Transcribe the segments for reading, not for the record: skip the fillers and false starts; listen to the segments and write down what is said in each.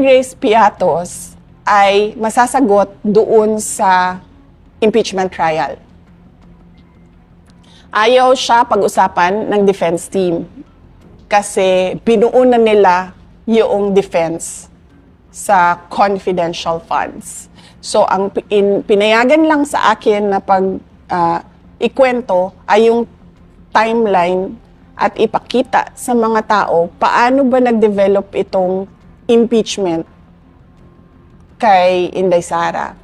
Grace Piatos ay masasagot doon sa impeachment trial. Ayaw siya pag-usapan ng defense team kasi binuunan nila yung defense sa confidential funds. So, ang pinayagan lang sa akin na ikwento ay yung timeline at ipakita sa mga tao paano ba nag-develop itong impeachment kay Inday Sara.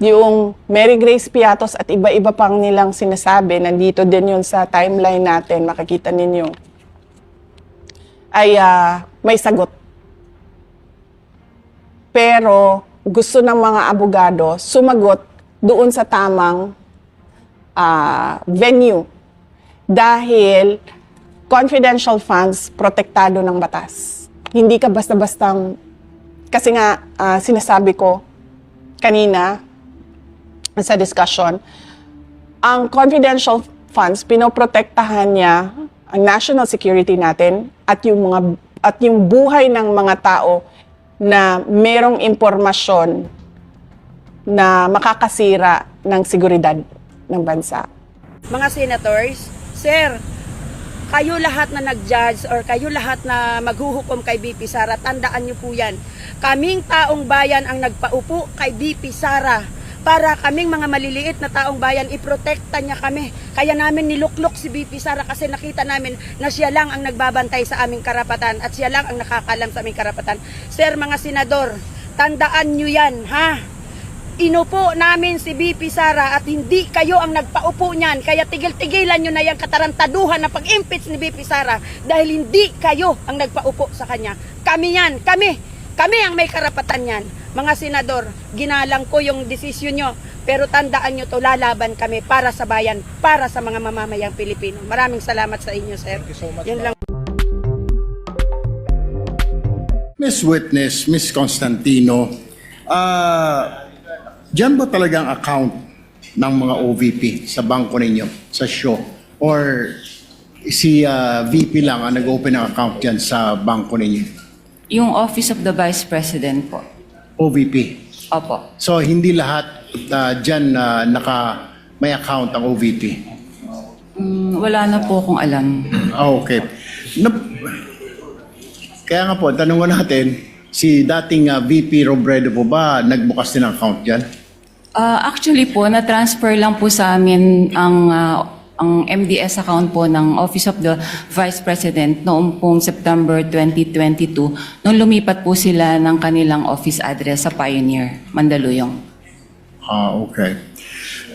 Yung Mary Grace Piatos at iba-iba pang nilang sinasabi, nandito din yun sa timeline natin, makikita ninyo, ay may sagot. Pero gusto ng mga abogado sumagot doon sa tamang venue dahil confidential funds protektado ng batas. Hindi ka basta-bastang, kasi nga sinasabi ko kanina sa discussion, ang confidential funds pinoprotektahan niya ang national security natin at yung buhay ng mga tao na merong impormasyon na makakasira ng seguridad ng bansa. Mga senators, sir, kayo lahat na nag-judge or kayo lahat na maghuhukom kay BP Sara, tandaan niyo po yan. Kaming taong bayan ang nagpaupo kay BP Sara para kaming mga maliliit na taong bayan, iprotekta niya kami. Kaya namin niluklok si BP Sara kasi nakita namin na siya lang ang nagbabantay sa aming karapatan at siya lang ang nakakalam sa aming karapatan. Sir, mga senador, tandaan niyo yan, ha? Inupo namin si BP Sara at hindi kayo ang nagpaupo niyan. Kaya tigil-tigilan nyo na yung katarantaduhan na pag-impeach ni BP Sara dahil hindi kayo ang nagpaupo sa kanya. Kami yan, kami ang may karapatan yan. Mga senador, ginalang ko yung desisyon nyo, pero tandaan nyo to, lalaban kami para sa bayan, para sa mga mamamayang Pilipino. Maraming salamat sa inyo, sir. Thank you so much. Yun lang. Miss Witness, Miss Constantino, diyan ba talagang account ng mga OVP sa bangko ninyo, sa show? Or si VP lang ang nag-open ng account dyan sa bangko ninyo? Yung Office of the Vice President po. OVP. Opo. So, hindi lahat dyan may account ang OVP? Wala na po akong alam. Okay. Kaya nga po, tanong ko natin, si dating VP Robredo po ba nagbukas din ng account dyan? Actually po, na-transfer lang po sa amin ang MDS account po ng Office of the Vice President noong pong September 2022 nung lumipat po sila ng kanilang office address sa Pioneer, Mandaluyong. Okay.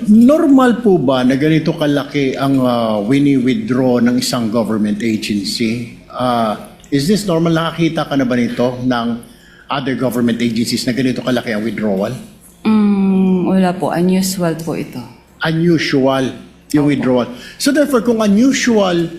Normal po ba na ganito kalaki ang wini-withdraw ng isang government agency? Is this normal? Nakakita ka na ba nito ng other government agencies na ganito kalaki ang withdrawal? Wala po, unusual po ito. Unusual yung withdrawal. So therefore, kung unusual,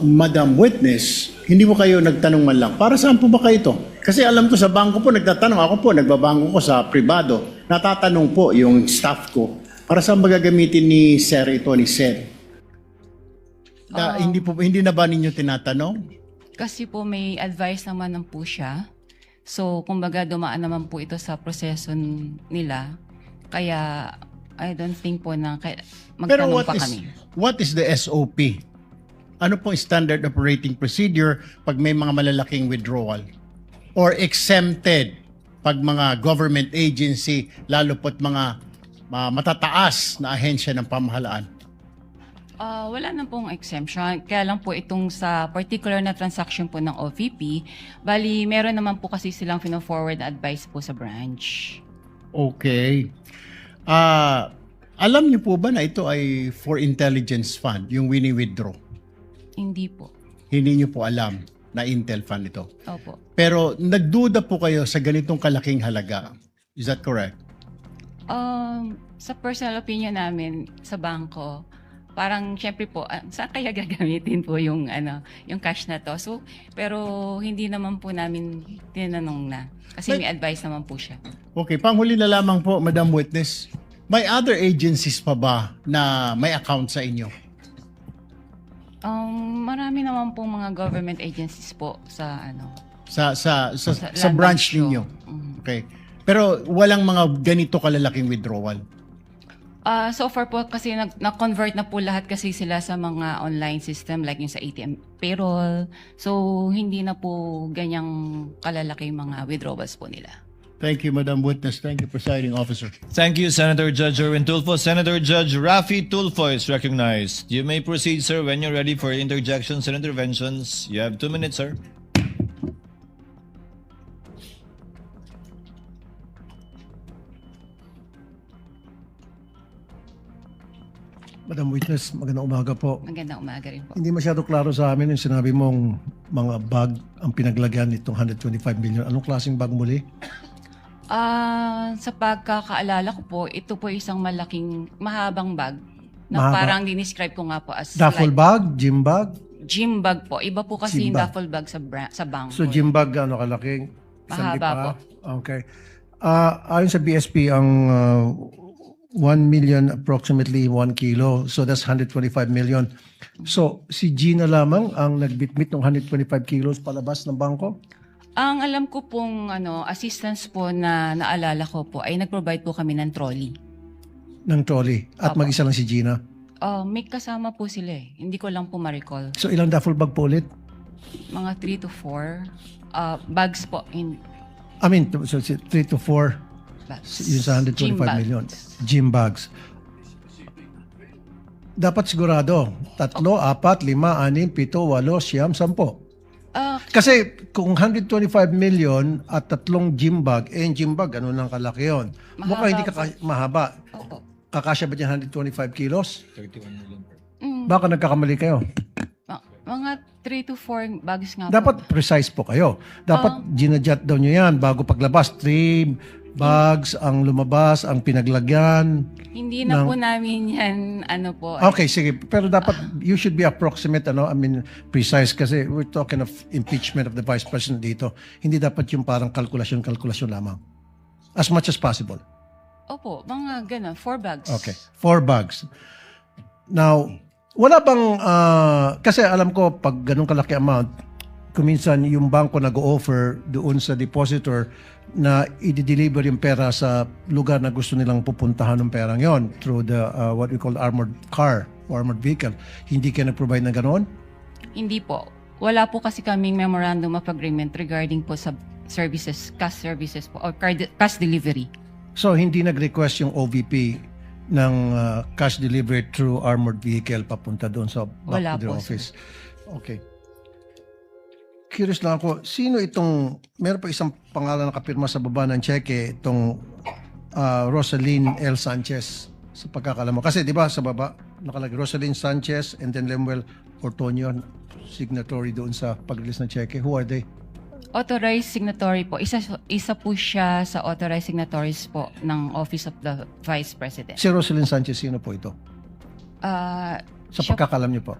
Madam Witness, hindi mo kayo nagtanong man lang, para saan po ba kayo ito? Kasi alam ko sa bangko po, nagtatanong. Ako po, nagbabangko ko sa privado. Natatanong po yung staff ko, para saan ba gagamitin ni Sir ito, ni Sir? Hindi na ba ninyo tinatanong? Kasi po may advice naman po siya. So, kumbaga dumaan naman po ito sa proseso nila. Kaya, I don't think po na magtanong pa kami. What is the SOP? Ano pong standard operating procedure pag may mga malalaking withdrawal? Or exempted pag mga government agency, lalo po't mga matataas na ahensya ng pamahalaan? Wala na pong exemption. Kaya lang po itong sa particular na transaction po ng OVP, bali meron naman po kasi silang forward advice po sa branch. Okay. Alam niyo po ba na ito ay for intelligence fund, yung wini-withdraw? Hindi po. Hindi niyo po alam na Intel fund ito. Opo. Pero nagduda po kayo sa ganitong kalaking halaga. Is that correct? Sa personal opinion namin sa bangko, parang syempre po, saan kaya gagamitin po yung yung cash na to? So, pero hindi naman po namin tinanong na. Kasi may advice naman po siya. Okay, panghuli na lamang po, Madam Witness. May other agencies pa ba na may account sa inyo? Marami naman pong mga government agencies po sa sa Land branch Bank ninyo. show. Okay. Pero walang mga ganito kalalaking withdrawal. So far po kasi na-convert na po lahat kasi sila sa mga online system like yung sa ATM payroll. So hindi na po ganyang kalalaki mga withdrawals po nila. Thank you, Madam Witness. Thank you, Presiding Officer. Thank you, Senator Judge Erwin Tulfo. Senator Judge Rafi Tulfo is recognized. You may proceed, sir, when you're ready for interjections and interventions. You have 2 minutes, sir. Madam Witness, magandang umaga po. Magandang umaga rin po. Hindi masyado klaro sa amin yung sinabi mong mga bag ang pinaglagyan nitong 125 million. Anong klaseng bag muli? Sa pagkakaalala ko po, ito po isang malaking, mahabang bag na Mahaba? parang dinescribe ko nga po as Duffel like bag? Gym bag? gym bag po. Iba po kasi Gym yung bag. duffel bag sa bangko. So gym bag ano kalaking? Isang Mahaba lipa? Okay. Ayon sa BSP, ang 1 million approximately 1 kilo. So that's 125 million. So si Gina lamang ang nagbitbit ng 125 kilos palabas ng bangko? Ang alam ko pong assistance po na naalala ko po ay nag-provide po kami ng trolley. Ng trolley. At Opo. mag-isa lang si Gina. May kasama po sila eh. Hindi ko lang po ma-recall. So ilang duffel bag po ulit? Mga 3 to 4 bags po. I mean, so 3 to 4 Bags. yung sa 125 Gym bags. million. Gym bags. Dapat sigurado, 3, 4, 5, 6, 7, 8, 9, 10. Kasi kung 125 million at 3 gym bag, yung gym bag, ano nang kalaki yun? Mahaba Mukhang hindi po. mahaba. Opo. Kakasya ba dyan 125 kilos? 31 million. Baka nagkakamali kayo. Mga 3 to 4 bags nga po. Dapat precise po kayo. Dapat ginadjust daw nyo yan bago paglabas. 3 bags ang lumabas, ang pinaglagyan. Hindi na ng- po namin yan, Okay, sige. Pero dapat, you should be approximate, precise kasi we're talking of impeachment of the Vice President dito. Hindi dapat yung parang kalkulasyon lamang. As much as possible. Opo, mga gano'n, 4 bags. Okay. 4 bags. Now, wala bang, kasi alam ko, pag ganun kalaki amount, kuminsan yung bangko nag-offer doon sa depositor na i-deliver yung pera sa lugar na gusto nilang pupuntahan ng perang yon through the what we call armored car or armored vehicle. Hindi kayo nag-provide na ganoon? Hindi po. Wala po kasi kaming memorandum of agreement regarding po sa services, cash services po, or cash delivery. So, hindi nag-request yung OVP ng cash delivery through armored vehicle papunta doon sa back Wala to their po, office? Okay. Curious lang ako, sino itong, meron pa isang pangalan na kapirma sa baba ng cheque, itong Rosaline L. Sanchez, sa pagkakalam mo. Kasi di ba sa baba, nakalagay Rosaline Sanchez and then Lemuel Ortonio, signatory doon sa pag-release ng cheque. Who are they? Authorized signatory po. Isa po siya sa authorized signatories po ng Office of the Vice President. Si Rosaline Sanchez, sino po ito? Sa Siya- pagkakalam niyo po,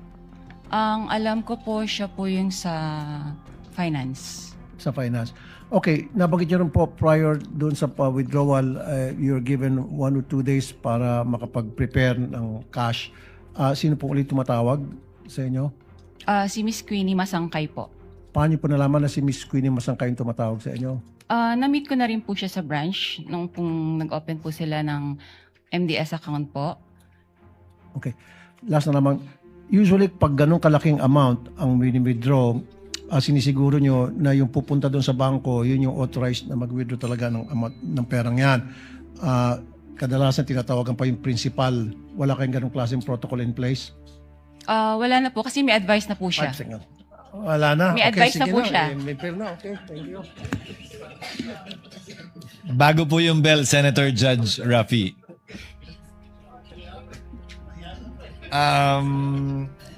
Ang alam ko po, siya po yung sa finance. sa finance. Okay, nabanggit niyo rin po prior doon sa withdrawal, you're given 1 or 2 days para makapag-prepare ng cash. Sino po ulit tumatawag sa inyo? Si Miss Queenie Masangkay po. Paano niyo po nalaman na si Miss Queenie Masangkay yung tumatawag sa inyo? Na-meet ko na rin po siya sa branch nung pong nag-open po sila ng MDS account po. Okay. Last na naman, usually pag ganun kalaking amount ang withdraw, sinisiguro nyo na yung pupunta doon sa bangko, yun yung authorized na mag-withdraw talaga ng amount ng perang yan. Kadalasan tinatawagan pa yung principal. Wala kayong ganung klaseng protocol in place? Wala na po kasi may advice na po siya. Wala na. May advice na sige po siya. May pera na. Okay, thank you. Bago po yung bell, Senator Judge Rafi.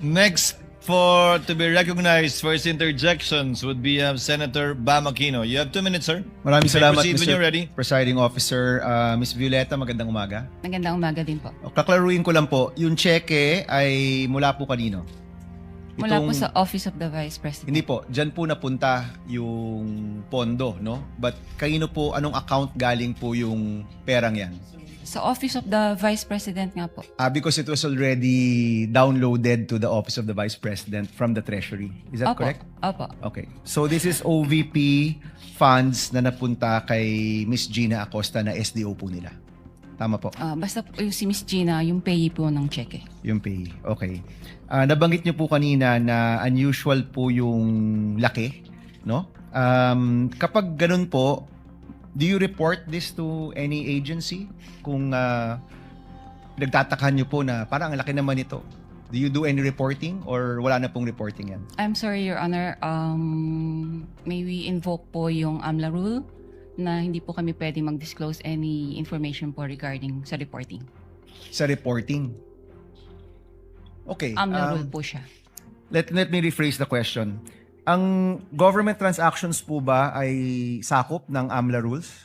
Next to be recognized for his interjections would be Senator Bam Aquino. You have 2 minutes, sir. Maraming You may salamat, proceed when you're Mr. ready. Presiding Officer. Miss Violeta, magandang umaga. Magandang umaga din po. Kaklaruin ko lang po, yung cheque ay mula po kanino? Mula po Itong- sa Office of the Vice President. Hindi po, dyan po napunta yung pondo, no? But kanino po, anong account galing po yung perang yan? Sa Office of the Vice President nga po. Because it was already downloaded to the Office of the Vice President from the Treasury. Is that Opo. correct? Opo. Okay. So this is OVP funds na napunta kay Miss Gina Acosta na SDO po nila. Tama po. Basta po yung si Miss Gina, yung payee po ng cheque. Yung pay. Okay. Nabanggit niyo po kanina na unusual po yung laki, no? Kapag ganun po, do you report this to any agency? Kung nagtatakahan niyo po na parang ang laki naman ito. Do you do any reporting or wala na pong reporting yan? I'm sorry, Your Honor. May we invoke po yung AMLA rule na hindi po kami pwede mag-disclose any information po regarding sa reporting. Sa reporting? Okay. AMLA rule po siya. Let me rephrase the question. Ang government transactions po ba ay sakop ng AMLA rules?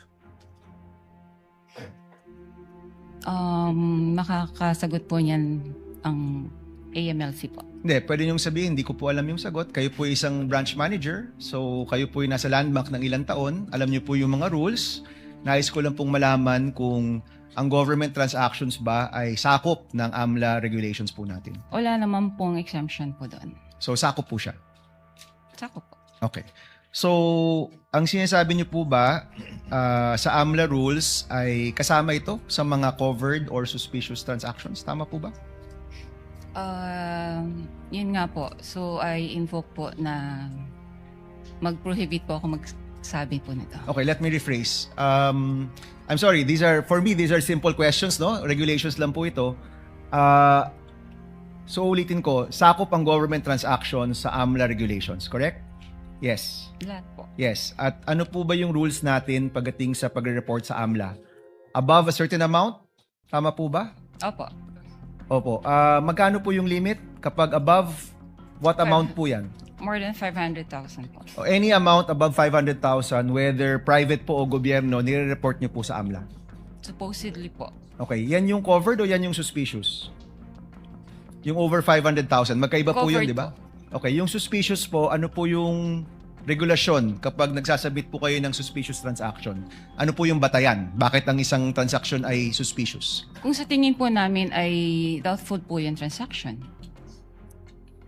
Makakasagot po niyan ang AMLC po. Hindi, pwede niyong sabihin, hindi ko po alam yung sagot. Kayo po isang branch manager, so kayo po yung nasa landmark ng ilang taon. Alam niyo po yung mga rules. Nais ko lang pong malaman kung ang government transactions ba ay sakop ng AMLA regulations po natin. Wala naman pong exemption po doon. So, sakop po siya. Sakop po. Okay. So, ang sinasabi niyo po ba sa AMLA rules ay kasama ito sa mga covered or suspicious transactions? Tama po ba? Yun nga po. So, I invoke po na mag-prohibit po ako magsabi po nito. Okay, let me rephrase. I'm sorry, these are simple questions, no? Regulations lang po ito. So, ulitin ko, sakop ang government transactions sa AMLA regulations, correct? Yes. Lahat po. Yes. At ano po ba yung rules natin pagdating sa pagre-report sa AMLA? Above a certain amount? Tama po ba? Opo. Opo. Magkano po yung limit? Kapag above, what amount po yan? More than 500,000 po. O any amount above 500,000, whether private po o gobyerno, nire-report nyo po sa AMLA. Supposedly po. Okay. Yan yung covered o yan yung suspicious? Yung over 500,000. Magkaiba po yun, Covered di ba? Okay. Yung suspicious po, ano po yung regulasyon kapag nagsasabit po kayo ng suspicious transaction? Ano po yung batayan? Bakit ang isang transaction ay suspicious? Kung sa tingin po namin ay doubtful po yung transaction.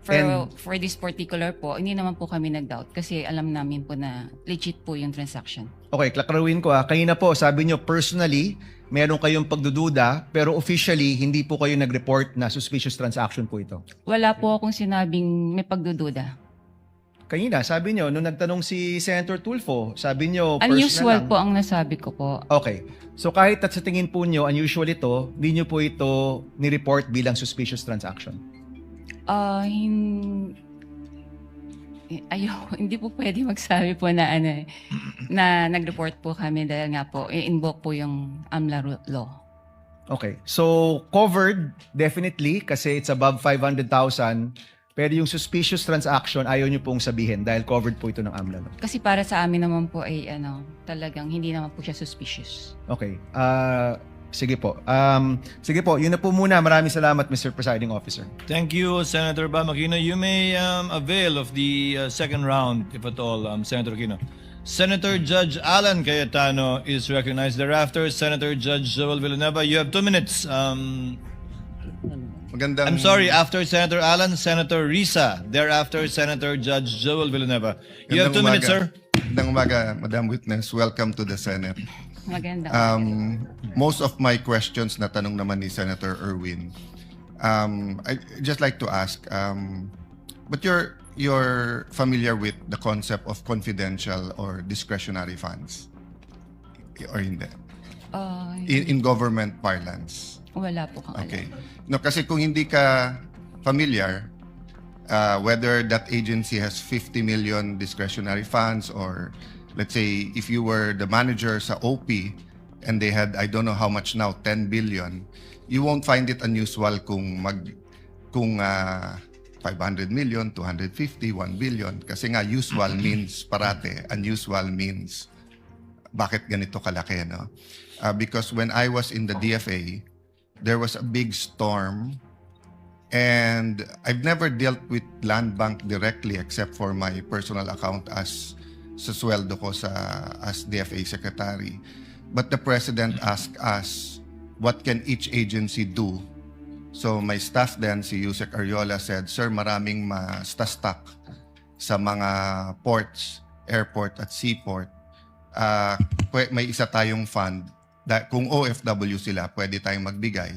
And- For this particular po, hindi naman po kami nag-doubt kasi alam namin po na legit po yung transaction. Okay, klaklaruin ko Kanina po, sabi nyo personally, meron kayong pagdududa, pero officially, hindi po kayo nag-report na suspicious transaction po ito. Wala po akong sinabing may pagdududa. Kanina, sabi nyo, nung nagtanong si Senator Tulfo, sabi nyo, Unusual personal lang. po ang nasabi ko po. Okay. So kahit at sa tingin po nyo, unusual ito, hindi nyo po ito ni-report bilang suspicious transaction. Hindi po pwede magsabi po na na nag-report po kami dahil nga po i-invoke po yung AMLA law. Okay. So covered, definitely, kasi it's above 500,000. Pero yung suspicious transaction, ayaw nyo pong sabihin dahil covered po ito ng AMLA. No? Kasi para sa amin naman po ay talagang hindi naman po siya suspicious. Okay. Sige po. Sige po, yun na po muna. Maraming salamat, Mr. Presiding Officer. Thank you, Senator Bam Aquino. You may avail of the second round, if at all, Senator Aquino. Senator Judge Alan Cayetano is recognized. Thereafter, Senator Judge Joel Villanueva. You have 2 minutes. Magandang, I'm sorry, after Senator Alan, Senator Risa. Thereafter, Senator Judge Joel Villanueva. You have 2 minutes, sir. Magandang umaga, Madam Witness. Welcome to the Senate. Maganda. Most of my questions na tanong naman ni Senator Erwin. I just like to ask, but you're familiar with the concept of confidential or discretionary funds? Or hindi? In government parlance? Wala po kang Okay. alam. No, kasi kung hindi ka familiar, whether that agency has 50 million discretionary funds or let's say if you were the manager sa OP and they had, I don't know how much now, 10 billion, you won't find it unusual kung 500 million, 250, 1 billion. Kasi nga usual means parate, unusual means bakit ganito kalaki, no? Because when I was in the DFA, there was a big storm and I've never dealt with Land Bank directly except for my personal account as sa sweldo ko as DFA Secretary. But the President asked us what can each agency do. So my staff then, si Yusek Ariola said, Sir, maraming ma-stuck sa mga ports, airport at seaport. May isa tayong fund. Kung OFW sila, pwede tayong magbigay.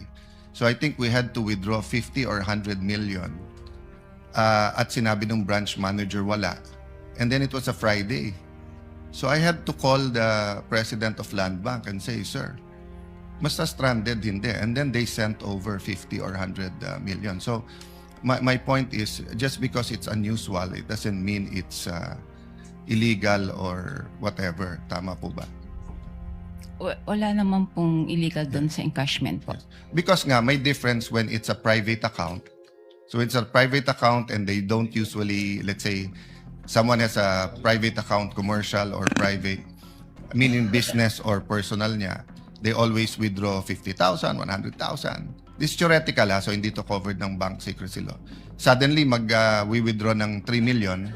So I think we had to withdraw 50 or 100 million. At sinabi ng branch manager, wala. And then it was a Friday. So I had to call the president of Land Bank and say, Sir, basta stranded, hindi. And then they sent over 50 or 100 million. So my point is, just because it's unusual, it doesn't mean it's illegal or whatever. Tama po ba? Wala naman pong illegal doon sa encashment po. Because nga, may difference when it's a private account. So it's a private account and they don't usually, let's say, someone has a private account, commercial or private, meaning business or personal niya, they always withdraw 50,000, 100,000. This is theoretical so hindi to covered ng bank secrecy law. Suddenly, we withdraw ng 3 million,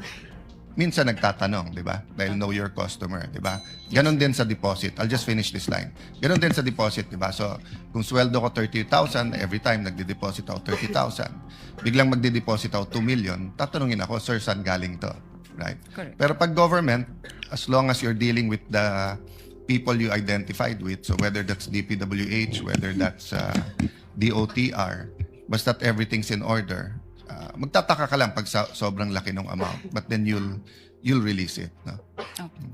minsan nagtatanong, di ba? Dahil know your customer, di ba? Ganon din sa deposit. I'll just finish this line. Ganon din sa deposit, di ba? So, kung sweldo ko 30,000, every time nagde-deposit ako 30,000. Biglang magde-deposit ako 2 million, tatanungin ako, Sir, saan galing to? Right? Correct. Pero pag government, as long as you're dealing with the people you identified with, so whether that's DPWH, whether that's DOTR, basta't everything's in order, magtataka ka lang pag sobrang laki ng amount, but then you'll release it. No?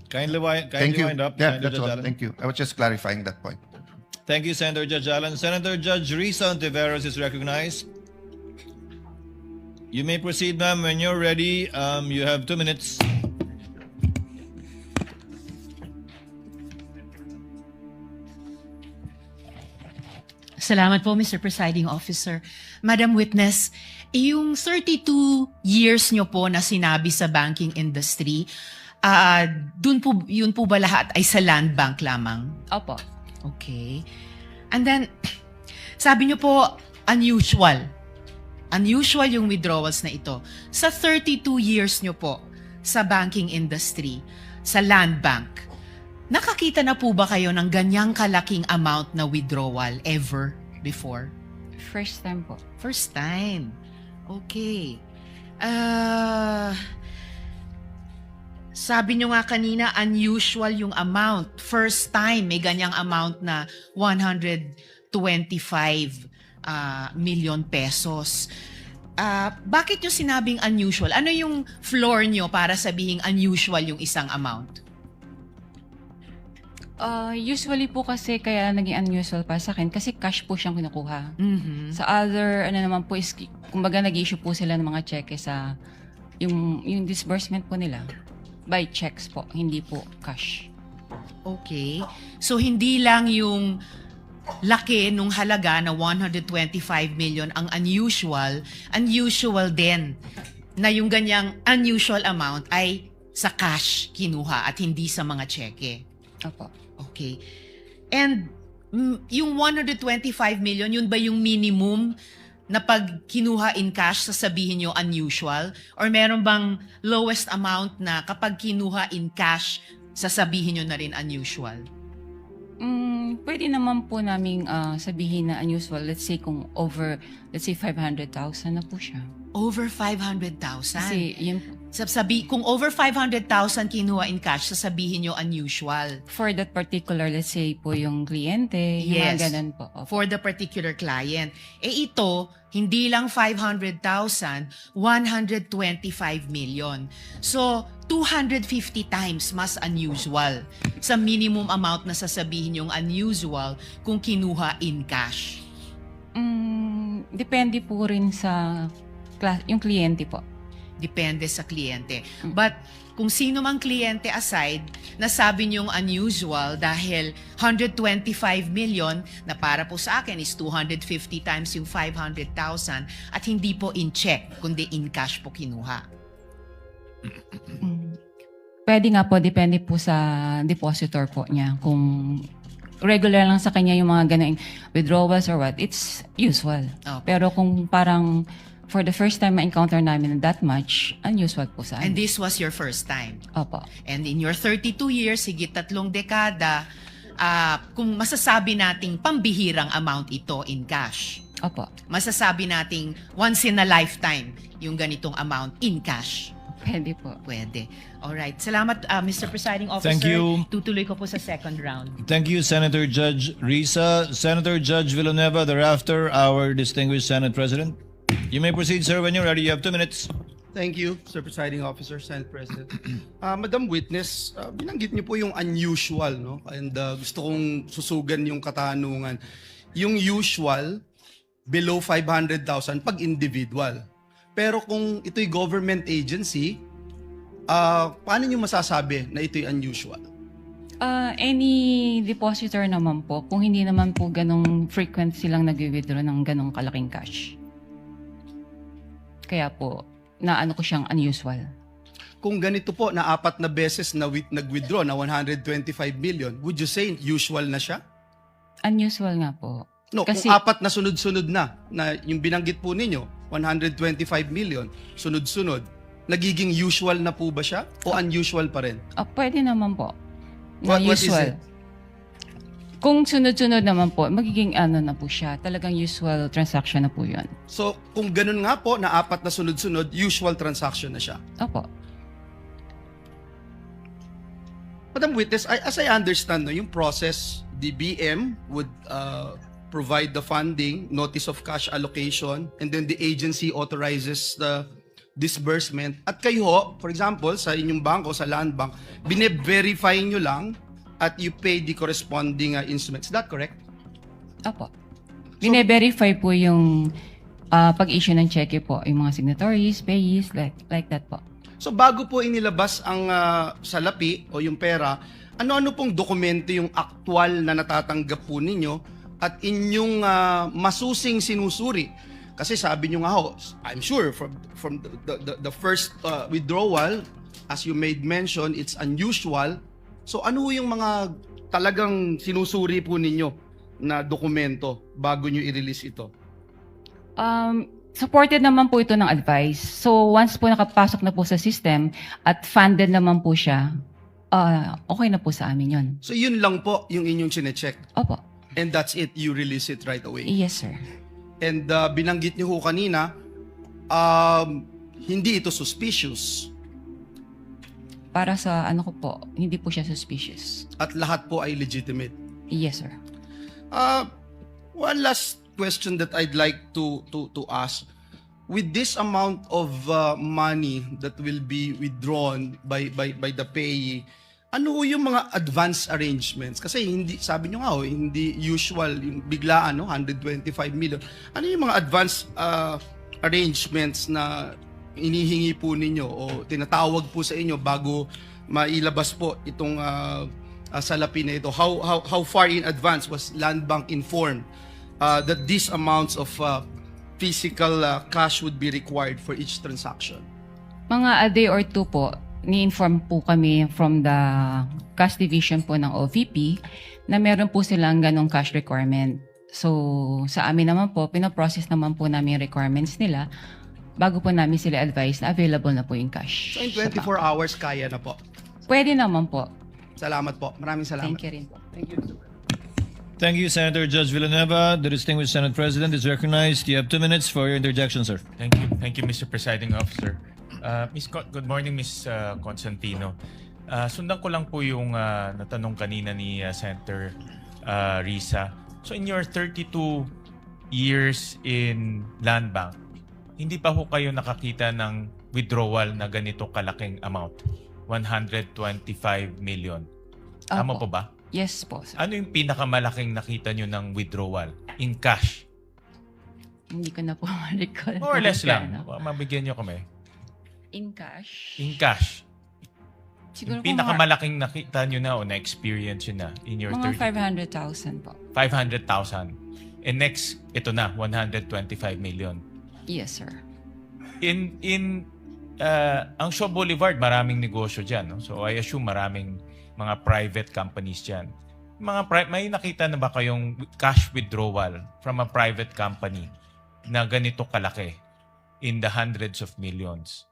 Kindly Thank you. wind up. Yeah, Senator that's Judge all. Allen. Thank you. I was just clarifying that point. Thank you, Senator Judge Allen. Senator Judge Risa Ontiveros is recognized. You may proceed, ma'am. When you're ready, you have 2 minutes. Salamat po, Mr. Presiding Officer. Madam Witness, yung 32 years nyo po na sinabi sa banking industry, yun po ba lahat ay sa land bank lamang? Opo. Okay. And then, sabi nyo po, unusual. Unusual yung withdrawals na ito. Sa 32 years nyo po sa banking industry, sa land bank, nakakita na po ba kayo ng ganyang kalaking amount na withdrawal ever before? First time po. First time. Okay. Sabi nyo nga kanina, unusual yung amount. First time, may ganyang amount na 125 million pesos. Bakit nyo sinabing unusual? Ano yung floor nyo para sabihing unusual yung isang amount? Usually po kasi kaya naging unusual para sa akin kasi cash po siyang kinukuha. Mhm. Sa other, naman po is, kumbaga nag-issue po sila ng mga cheque sa, yung disbursement po nila. By checks po, hindi po cash. Okay. So, hindi lang yung laki nung halaga na 125 million ang unusual din na yung ganyang unusual amount ay sa cash kinuha at hindi sa mga cheque. Opo. Okay. And yung 125 million, yun ba yung minimum na pag kinuha in cash, sasabihin nyo unusual? Or meron bang lowest amount na kapag kinuha in cash, sasabihin nyo na rin unusual? Pwede naman po naming sabihin na unusual. Let's say kung over, let's say 500,000 na po siya. Over 500,000? Kasi yun, Kung over 500,000 kinuha in cash, sasabihin nyo unusual. for that particular, let's say po yung kliyente, yung Yes. mga ganun po. Opo. For the particular client. Ito, hindi lang 500,000, 125 million. So, 250 times mas unusual sa minimum amount na sasabihin yung unusual kung kinuha in cash. Depende po rin sa yung kliyente po. Depende sa kliyente. But kung sino mang kliyente aside, nasabi niyong unusual dahil 125 million na para po sa akin is 250 times yung 500,000 at hindi po in check, kundi in cash po kinuha. Pwede nga po, depende po sa depositor po niya. Kung regular lang sa kanya yung mga ganun withdrawals or what, it's usual. Okay. Pero kung parang for the first time ma-encounter namin that much, unusual po sa And amin. this was your first time. Opo. And in your 32 years, higit 3 dekada, kung masasabi nating pambihirang amount ito in cash. Opo. Masasabi nating once in a lifetime yung ganitong amount in cash. Pwede po. Pwede. Alright. Salamat, Mr. Presiding Officer. Thank you. Tutuloy ko po sa second round. Thank you, Senator Judge Risa. Senator Judge Villanueva, thereafter, our distinguished Senate President. You may proceed, sir, when you're ready. You have 2 minutes. Thank you, Sir Presiding Officer, Senate President. Madam Witness, binanggit niyo po yung unusual, no? And gusto kong susugan yung katanungan. Yung usual, below 500,000 pag individual. Pero kung ito'y government agency, paano niyo masasabi na ito'y unusual? Any depositor naman po, kung hindi naman po ganong frequent silang nag-withdraw ng ganong kalaking cash. Kaya po, naano ko siyang unusual. Kung ganito po na 4 na beses na nag-withdraw na 125 million, would you say usual na siya? Unusual nga po. No, Kasi, kung 4 na sunod-sunod na yung binanggit po ninyo, 125 million, sunod-sunod, nagiging usual na po ba siya? O unusual pa rin? pwede naman po. Na What is usual. it? Kung sunod-sunod naman po, magiging ano na po siya. Talagang usual transaction na po yun. So, kung ganun nga po, na 4 na sunod-sunod, usual transaction na siya. Opo. Madam Witness, as I understand, no, yung process, the BM would provide the funding, notice of cash allocation, and then the agency authorizes the disbursement. At kayo, for example, sa inyong bangko, sa Land Bank, bine-verify nyo lang at you pay the corresponding instruments. Is that correct? Opo. Bine-verify po yung pag-issue ng cheque po, yung mga signatories, payees, like that po. So bago po inilabas ang salapi o yung pera, ano-ano pong dokumento yung aktual na natatanggap po ninyo at inyong masusing sinusuri? Kasi sabi nyo nga ho, I'm sure from the first withdrawal, as you made mention, it's unusual. So ano yung mga talagang sinusuri po ninyo na dokumento bago nyo i-release ito? Supported naman po ito ng advice. So once po nakapasok na po sa system at funded naman po siya, okay na po sa amin yun. So yun lang po yung inyong chinecheck. Opo. And that's it, you release it right away. Yes, sir. And binanggit niyo ho kanina, hindi ito suspicious. Para sa ano ko po, hindi po siya suspicious. At lahat po ay legitimate. Yes, sir. One last question that I'd like to ask. With this amount of money that will be withdrawn by the payee, ano yung mga advance arrangements? Kasi hindi, sabi nyo nga ho, hindi usual, yung biglaan, no? 125 million. Ano yung mga advance arrangements na inihingi po ninyo o tinatawag po sa inyo bago mailabas po itong salapi na ito? How far in advance was Land Bank informed that these amounts of physical cash would be required for each transaction? Mga a day or two po, ni-inform po kami from the cash division po ng OVP na meron po silang ganong cash requirement. So, sa amin naman po, pinaprocess naman po namin yung requirements nila bago po namin sila advise na available na po yung cash. So in 24 hours, kaya na po. Pwede naman po. Salamat po. Maraming salamat. Thank you rin po. Thank you, Senator Judge Villanueva. The distinguished Senate President is recognized. You have 2 minutes for your interjection, sir. Thank you. Thank you, Mr. Presiding Officer. Good morning, Ms. Constantino. Sundan ko lang po yung natanong kanina ni Senator Risa. So in your 32 years in Land Bank, hindi pa ho kayo nakakita ng withdrawal na ganito kalaking amount? 125 million. Tama Opo. po ba? Yes po, sir. Ano yung pinakamalaking nakita nyo ng withdrawal in cash? Hindi ko na po ma-recall. More or less lang. Ano. Mabigyan nyo kami. In cash? In cash. Siguro Yung pinakamalaking nakita nyo na o na-experience nyo na in your mga 30. 500,000 po. 500,000. And next, ito na, 125 million. Yes, sir. Ang Shaw Boulevard, maraming negosyo dyan. No? So I assume maraming mga private companies dyan. May nakita na ba kayong cash withdrawal from a private company na ganito kalaki in the hundreds of millions?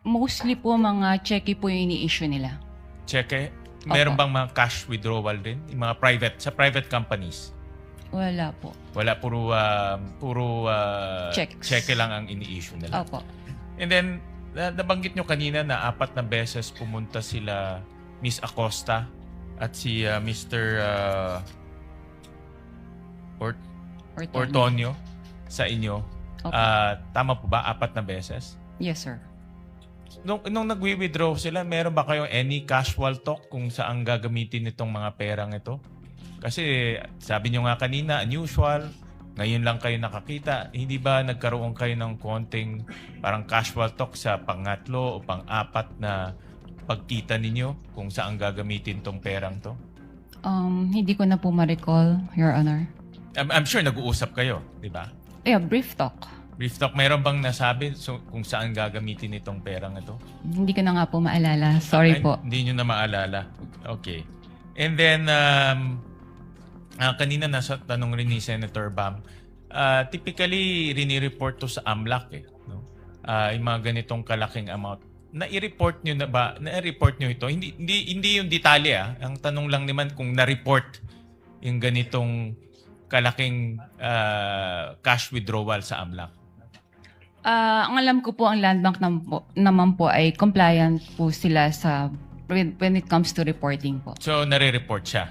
Mostly po mga cheque po yung ini-issue nila. Cheque? Meron Opo. bang mga cash withdrawal din? Yung mga sa private companies? Wala po. Wala, puro Checks. cheque lang ang ini-issue nila. Opo. And then, nabanggit nyo kanina na 4 na beses pumunta sila Miss Acosta at si Mr. Ortonio sa inyo. Opo. Tama po ba? 4 na beses? Yes, sir. Nung nagwi-withdraw sila, meron ba kayong any casual talk kung saan gagamitin itong mga perang ito? Kasi sabi nyo nga kanina, unusual, ngayon lang kayo nakakita. Hindi ba nagkaroon kayo ng konting parang casual talk sa pangatlo o pang-4 na pagkita ninyo kung saan gagamitin tong perang to? Hindi ko na po ma-recall, Your Honor. I'm sure nag-uusap kayo, di ba? Yeah, brief talk. Brief talk, meron bang nasabi kung saan gagamitin itong perang ito? Hindi ko na nga po maalala. Sorry Ay, po. Hindi nyo na maalala. Okay. And then, kanina nasa tanong rin ni Senator Bam, typically, rini-report to sa AMLAC no? Yung mga ganitong kalaking amount. Na-report nyo na ba? Na-report nyo ito? Hindi yung detalye. Ang tanong lang naman kung na-report yung ganitong kalaking cash withdrawal sa AMLAC. Ang alam ko po, ang Land Bank naman po ay compliant po sila when it comes to reporting po. So, nare-report siya.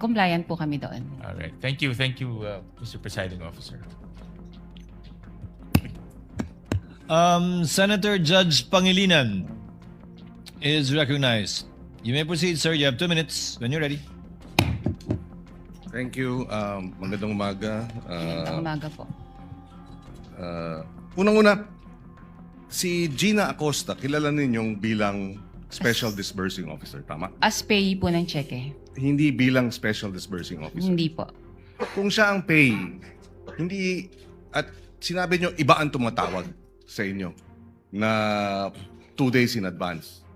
Compliant po kami doon. Alright. Thank you, Mr. Presiding Officer. Senator Judge Pangilinan is recognized. You may proceed, sir. You have 2 minutes when you're ready. Thank you. Magandang umaga. Ang umaga po. Unang-una, si Gina Acosta, kilala ninyong bilang Special Disbursing Officer, tama? As payee po ng cheque. Hindi bilang Special Disbursing Officer. Hindi po. Kung siya ang payee, hindi, at sinabi nyo, iba ang tumatawag sa inyo na 2 days in advance.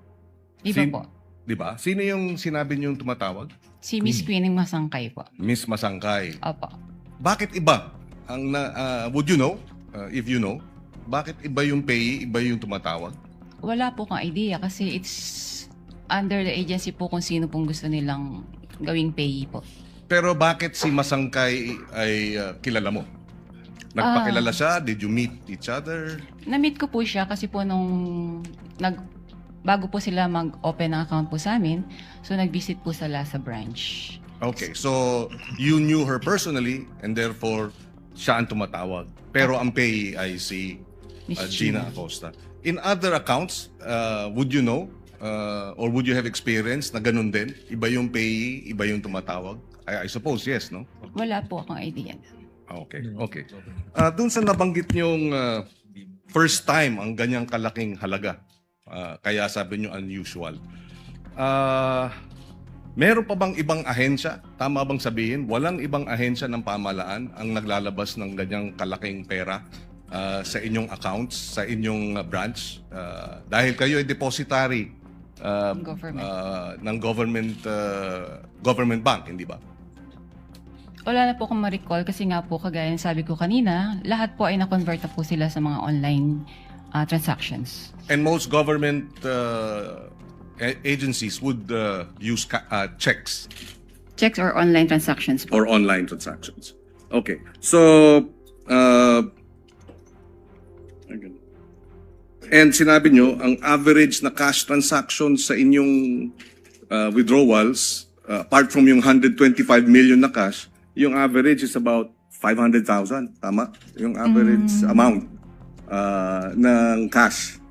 Iba po. Di ba? Sino yung sinabi nyo tumatawag? Si Miss Queenie Masangkay po. Miss Masangkay. Opo. Bakit iba? Would you know? If you know, bakit iba yung payee, iba yung tumatawag? Wala po kang idea kasi it's under the agency po kung sino pong gusto nilang gawing payee po. Pero bakit si Masangkay ay kilala mo? Nagpakilala siya? Did you meet each other? Na-meet ko po siya kasi po bago po sila mag-open ng account po sa amin, so nag-visit po sila sa branch. Okay, so you knew her personally and therefore siya ang tumatawag. Pero ang payee ay si Miss Gina Acosta. In other accounts, would you know or would you have experience na ganun din? Iba yung payee, iba yung tumatawag? I suppose yes, no? Wala po akong idea. Okay, okay. Doon sa nabanggit niyong first time ang ganyang kalaking halaga, kaya sabi niyo unusual. Meron pa bang ibang ahensya? Tama bang sabihin, walang ibang ahensya ng pamahalaan ang naglalabas ng ganyang kalaking pera sa inyong accounts, sa inyong branch? Dahil kayo ay depositary ng government bank, hindi ba? Wala na po akong ma-recall kasi nga po kagaya ng sabi ko kanina, lahat po ay na-convert na po sila sa mga online transactions. And most government agencies would use checks Checks or online transactions po. or online transactions. Okay. So, and sinabi nyo, ang average na cash transactions sa inyong withdrawals, apart from yung 125 million na cash, yung average is about 500,000. Tama? Yung average amount ng cash.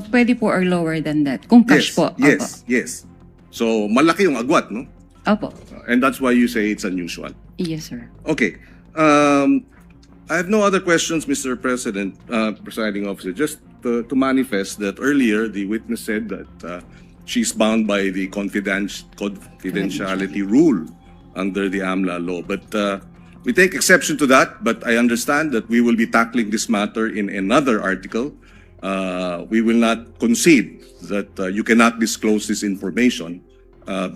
Pwede po or lower than that. Kung cash po. Yes, yes. So, malaki yung agwat, no? Opo. And that's why you say it's unusual. Yes, sir. Okay. I have no other questions, Mr. President, Presiding Officer. Just to manifest that earlier, the witness said that she's bound by the confidentiality rule under the AMLA law. But we take exception to that, but I understand that we will be tackling this matter in another article. We will not concede that you cannot disclose this information,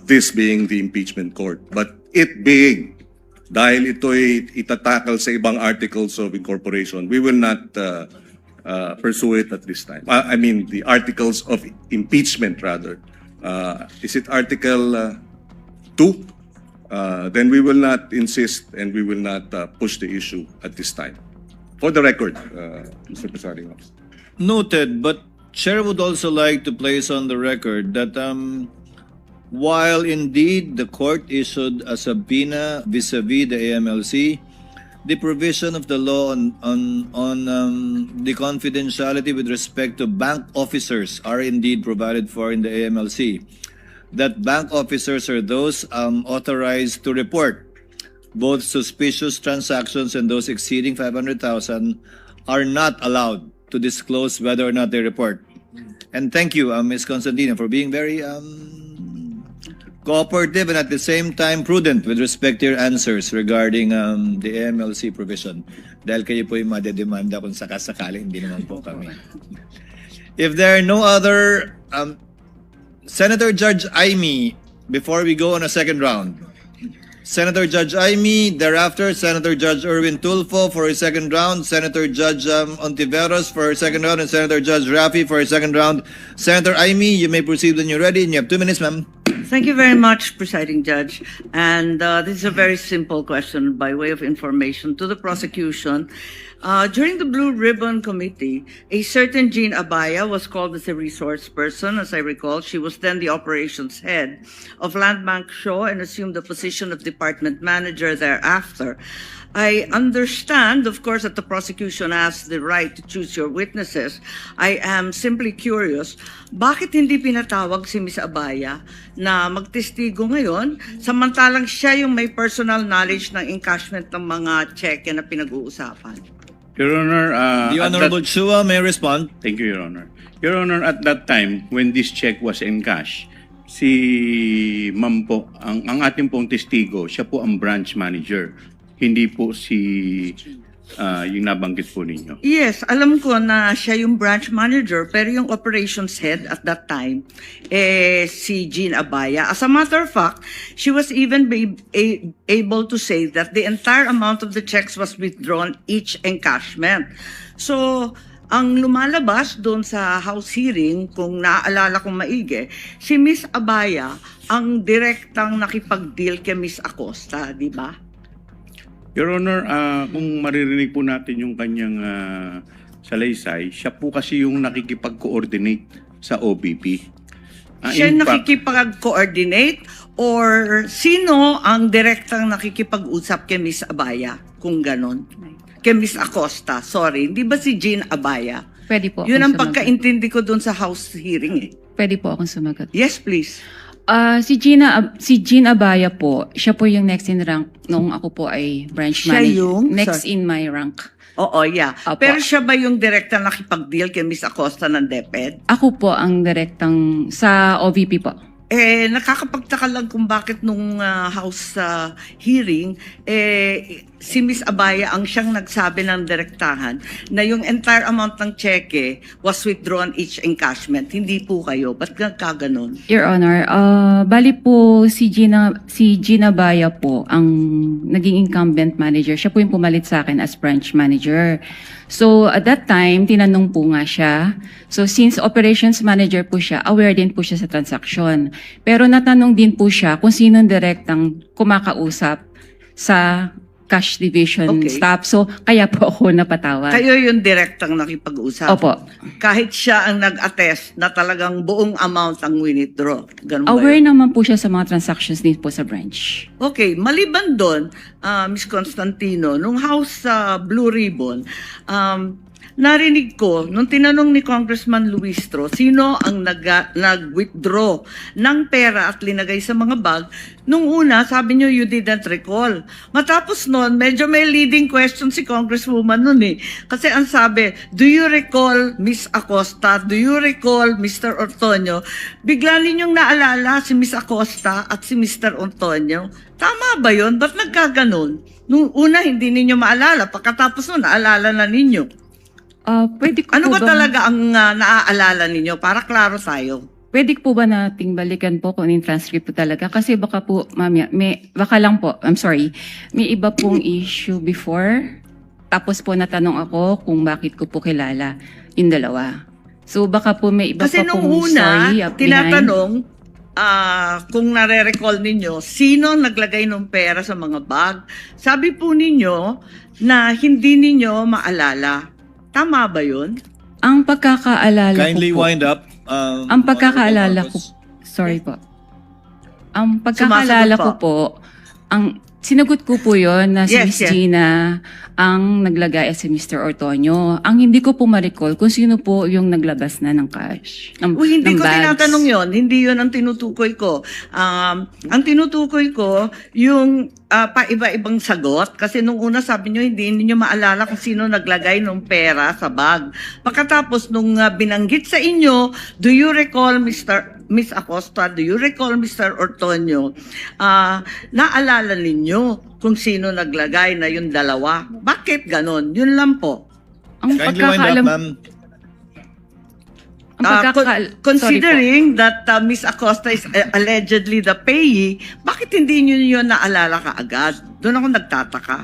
this being the impeachment court. But it being, dahil ito'y itatakal sa ibang articles of incorporation, we will not pursue it at this time. I mean, the articles of impeachment rather. Is it Article 2? Then we will not insist and we will not push the issue at this time. For the record, Mr. Presiding Officer. Noted, but Chair would also like to place on the record that while indeed the court issued a subpoena vis-a-vis the AMLC, the provision of the law on the confidentiality with respect to bank officers are indeed provided for in the AMLC. That bank officers are those authorized to report both suspicious transactions and those exceeding 500,000 are not allowed to disclose whether or not they report. And thank you, Ms. Constantino, for being very cooperative and at the same time prudent with respect to your answers regarding the AMLC provision. Dahil kayo po yung madedemanda kung sakasakali, hindi naman po kami. If there are no other... Senator Judge Aimee, before we go on a second round. Senator Judge Aimee, thereafter Senator Judge Erwin Tulfo for a second round, Senator Judge Ontiveros for a second round, and Senator Judge Rafi for a second round. Senator Aimee, you may proceed when you're ready, and you have 2 minutes, ma'am. Thank you very much, Presiding Judge. And this is a very simple question by way of information to the prosecution. During the Blue Ribbon Committee, a certain Jean Abaya was called as a resource person. As I recall, she was then the operations head of Landbank Shaw and assumed the position of department manager thereafter. I understand, of course, that the prosecution has the right to choose your witnesses. I am simply curious, bakit hindi pinatawag si Ms. Abaya na magtestigo ngayon, samantalang siya yung may personal knowledge ng encashment ng mga cheque na pinag-uusapan? Your Honor, The Honorable Chua may respond. thank you, Your Honor. Your Honor, at that time, when this check was encashed, si Ma'am po, ang ating pong testigo, siya po ang branch manager. Hindi po si yung nabanggit po ninyo. Yes, alam ko na siya yung branch manager, pero yung operations head at that time, si Jean Abaya. As a matter of fact, she was even able to say that the entire amount of the checks was withdrawn each encashment. So, ang lumalabas doon sa House hearing, kung naaalala kong maigi, si Miss Abaya ang direktang nakipag-deal kay Miss Acosta, di ba? Your Honor, kung maririnig po natin yung kanyang salaysay, siya po kasi yung nakikipag-coordinate sa OBP. Siya In fact, nakikipag-coordinate or sino ang direktang nakikipag-usap kay Miss Abaya, kung ganon? Kay Miss Acosta, sorry. Hindi ba si Jean Abaya? Pwede po Yun akong ang sumagot. pagkaintindi ko doon sa House hearing eh. Pwede po akong sumagot. Yes, please. Si Jean Abaya po, siya po yung next in rank nung ako po ay branch Siya manager. yung- Next sorry. in my rank. Oo, yeah. Opo. Pero siya ba yung direktang nakipag-deal kay Miss Acosta ng DepEd? Ako po ang direktang sa OVP po. Nakakapagtaka lang kung bakit nung House hearing, si Miss Abaya ang siyang nagsabi ng direktahan na yung entire amount ng cheque was withdrawn each encashment. Hindi po kayo. Ba't kaganon? Your Honor, bali po si Gina Baya po ang naging incumbent manager. Siya po yung pumalit sa akin as branch manager. So at that time, tinanong po nga siya. So since operations manager po siya, aware din po siya sa transaction. Pero natanong din po siya kung sino direktang kumakausap sa cash division Okay. staff. So kaya po ako napatawag. Kayo yung direktang nakipag-usap. Opo. Kahit siya ang nag-attest na talagang buong amount ang withdraw. Ganun ba Aware yun? naman po siya sa mga transactions din po sa branch. Okay, maliban doon, Ms. Constantino, nung House Blue Ribbon, narinig ko, nung tinanong ni Congressman Luistro, sino ang nag-withdraw ng pera at linagay sa mga bag, nung una, sabi nyo, you didn't recall. Matapos noon, medyo may leading question si Congresswoman nun eh. Kasi ang sabi, do you recall Miss Acosta? Do you recall Mr. Ortonio? Bigla ninyong naalala si Miss Acosta at si Mr. Ortonio. Tama ba yun? Ba't nagkaganon? Nung una, hindi ninyo maalala. Pagkatapos nun, naalala na ninyo. Pwede ko Ano po ba bang- talaga ang naaalala ninyo? Para klaro tayo. Pwede po ba nating balikan po kung yung transcript po talaga? Kasi baka po, mamaya, baka lang po, I'm sorry, may iba pong issue before. Tapos po natanong ako kung bakit ko po kilala yung dalawa. So baka po may iba Kasi pa nung pong una, story up behind. tinatanong, kung nare-recall ninyo, sino naglagay ng pera sa mga bag. Sabi po ninyo na hindi ninyo maalala. Tama ba yun? Ang pagkakaalala Kindly ko po, wind up. ang pagkakaalala ko, sorry po. Ang pagkakaalala Sumasagot ko po, ang sinagot ko po yon na si Yes, Miss yes. Gina ang naglagay at si Mr. Ortonio. Ang hindi ko po ma-recall kung sino po yung naglabas na ng cash, ng, Uy, hindi ng ko bags. tinatanong yon. Hindi yon ang tinutukoy ko. Ang tinutukoy ko, yung paiba-ibang sagot. Kasi nung una sabi nyo, hindi ninyo maalala kung sino naglagay ng pera sa bag. Pagkatapos nung binanggit sa inyo, do you recall Miss Acosta, do you recall Mr. Ortonio? Naalala ninyo kung sino naglagay na yung dalawa? Bakit ganon? Yun lang po. Ang Kindly wind up, pagkakaalam, ma'am. ang pagkakaal- Considering that Miss Acosta is allegedly the payee, bakit hindi nyo yun naalala kaagad? Doon ako nagtataka.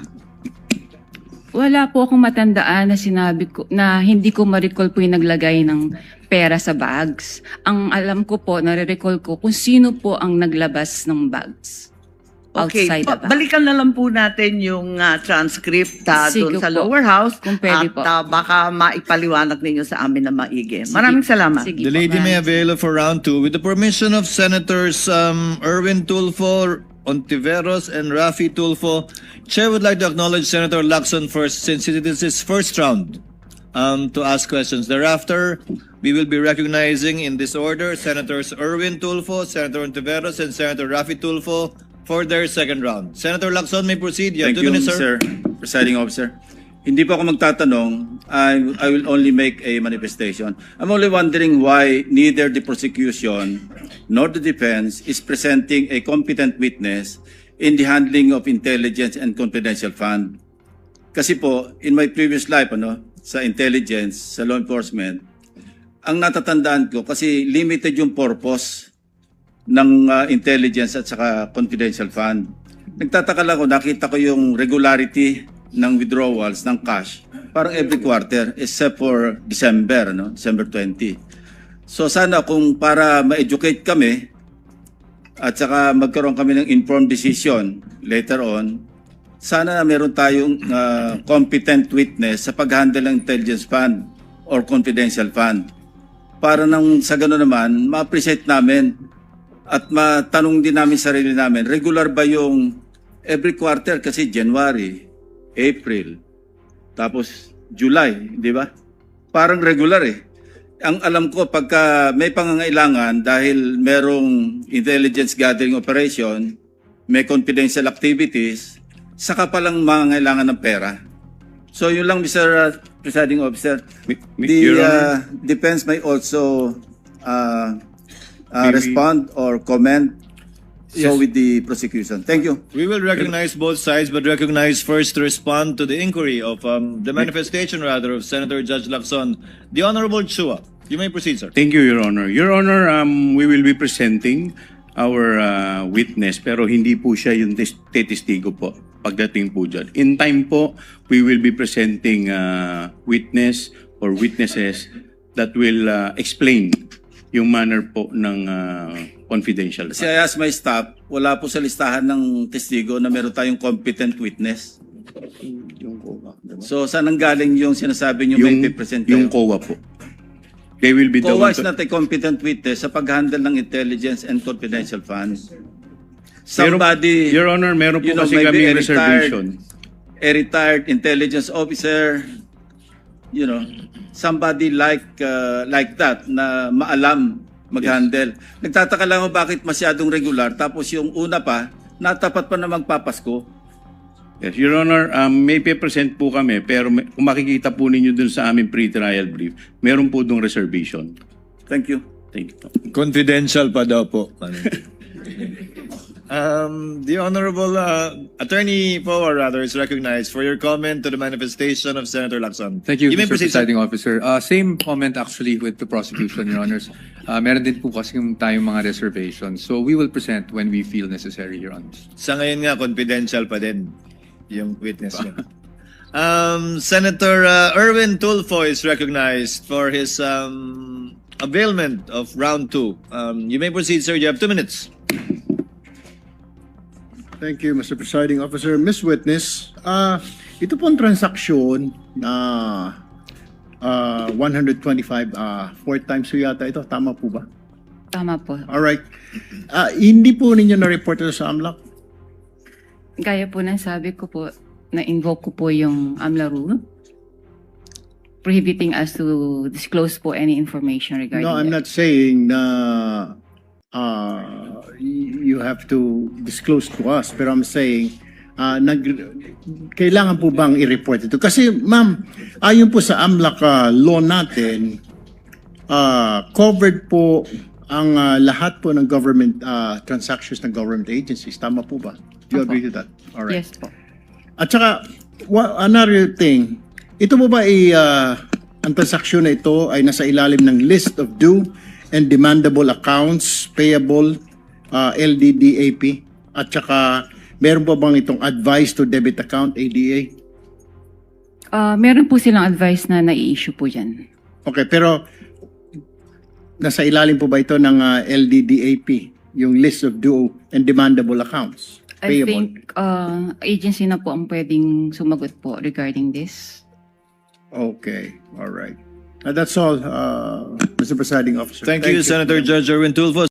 wala po akong matandaan na sinabi ko na hindi ko ma-recall po yung naglagay ng pera sa bags. Ang alam ko po, nare-recall ko kung sino po ang naglabas ng bags. Okay, Outside the bag. balikan na lang po natin yung transcript Sige doon sa po. lower house Kung pwede at po. baka maipaliwanag ninyo sa amin na maigi. Maraming salamat. Sige The po, lady ma'am. may avail for round 2 with the permission of Senators Erwin Tulfo, Ontiveros, and Rafi Tulfo. Chair would like to acknowledge Senator Lacson first since it is his first round to ask questions. Thereafter, we will be recognizing in this order Senators Erwin Tulfo, Senator Ontiveros, and Senator Rafi Tulfo for their second round. Senator Lacson may proceed. You have Thank 2 you, minutes, sir. Mr. Presiding Officer. Hindi po ako magtatanong. I will only make a manifestation. I'm only wondering why neither the prosecution nor the defense is presenting a competent witness in the handling of intelligence and confidential fund. Kasi po, in my previous life, sa intelligence, sa law enforcement, ang natatandaan ko, kasi limited yung purpose ng intelligence at saka confidential fund. Nagtataka lang ako, nakita ko yung regularity ng withdrawals ng cash parang every quarter except for December, December 20. So sana kung para ma-educate kami at saka magkaroon kami ng informed decision later on, sana meron tayong competent witness sa pag-handle ng intelligence fund or confidential fund. Para nang sa gano'n naman, ma-appreciate namin at matanong din namin sarili namin, regular ba yung every quarter kasi January, April, tapos July, di ba? Parang regular eh. Ang alam ko, pagka may pangangailangan dahil merong intelligence gathering operation, may confidential activities, saka palang mangangailangan ng pera. So yun lang, Mr. Presiding Officer. Your Honor. Defense may also respond or comment so with the prosecution. Thank you. We will recognize both sides, but recognize first to respond to the inquiry of the manifestation, rather, of Senator Judge Lacson. The Honorable Chua. You may proceed, sir. Thank you, Your Honor. Your Honor, we will be presenting our witness, pero hindi po siya yung testigo po pagdating po dyan. In time po, we will be presenting witness or witnesses that will explain yung manner po ng confidential. Kasi I asked my staff, wala po sa listahan ng testigo na meron tayong competent witness. So, saan ang galing yung sinasabi nyo may present kayo? Yung COA po. They will be the COA one is not a competent witness sa pag-handle ng intelligence and confidential funds. Somebody, Your Honor, meron po kasi maybe kami reservation. a retired intelligence officer, somebody like that na maalam mag-handle. Nagtataka lang ako bakit masyadong regular tapos yung una pa, natapat pa na magpapasko. Yes, Your Honor, may present po kami, pero kung makikita po ninyo dun sa aming pre-trial brief, meron po dong reservation. Thank you. Thank you. Confidential pa daw po. The Honorable Attorney Power, rather, is recognized for your comment to the manifestation of Senator Lacson. Thank you, may Mr. proceed, sir. Presiding Officer. Same comment actually with the prosecution, Your Honors. Meron din po kasi tayong mga reservations. So we will present when we feel necessary, Your Honors. Sa ngayon nga, confidential pa din yung witness niya. Senator Erwin Tulfo is recognized for his availment of round 2. You may proceed, sir. You have 2 minutes. Thank you, Mr. Presiding Officer. Miss Witness, ito pong transaksyon na 125, 4 times po yata ito. Tama po ba? Tama po. Alright. Hindi po ninyo na-report ito sa AMLAC? Gaya po ng sabi ko po, na-invoke ko po yung AMLA rule, prohibiting us to disclose po any information regarding No, I'm that. not saying na you have to disclose to us, pero I'm saying kailangan po bang i-report ito? Kasi ma'am, ayon po sa AMLAC law natin, covered po ang lahat po ng government transactions ng government agencies. Tama po ba? Do you Opo. agree to that? All right. Yes po. At saka, another thing, ito po ba ang transaksyon na ito ay nasa ilalim ng list of due and demandable accounts, payable, LDDAP, at saka meron po bang itong advice to debit account, ADA? Meron po silang advice na nai-issue po yan. Okay, pero nasa ilalim po ba ito ng LDDAP, yung list of due and demandable accounts, I payable? think agency na po ang pwedeng sumagot po regarding this. Okay, all right. That's all, Mr. Presiding Officer. Thank you, Senator Judge Erwin Tulfo.